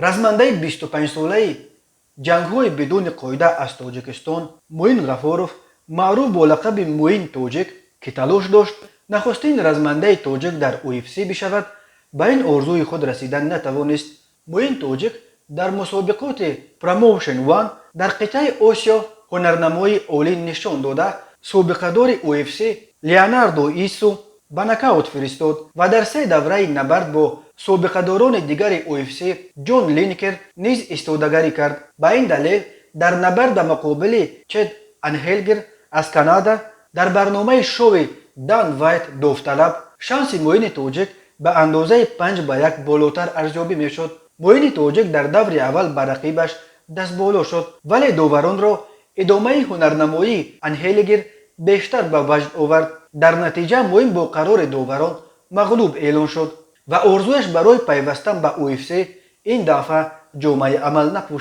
رزمنده 25 ساله جنگ‌های بدون قاعده از تاجیکستان موین غفاروف معروف با لقب موین تاجیک که تلاش داشت نخستین رزمنده تاجیک در UFC بشود به این آرزوی خود رسیدن نتوانست. موین تاجیک در مسابقات پروموشن وان در قطعه آسیا هنرنمایی عالی نشان داده سابقه‌دار UFC لیوناردو ایسو به نکاوت فرستاد و در 3 دوره نبرد با سابقه‌داران دیگر UFC جون لینکر نیز ایستادگی کرد. به این دلیل در نبرد مقابل چد انهلگر از کانادا در برنامه شو دان وایت داوطلب شانس موین تاجیک به اندازه 5-1 بالاتر ارزیابی میشد. موین تاجیک در دور اول به رقیبش دست بالا شد ولی داوران را ادامه هنرنمایی انهلگر بیشتر به وجد آورد. در نتیجه موین با قرار داوران مغلوب اعلان شد و آرزویش برای پیوستن به UFC این دفعه جامعه عمل نپوشید.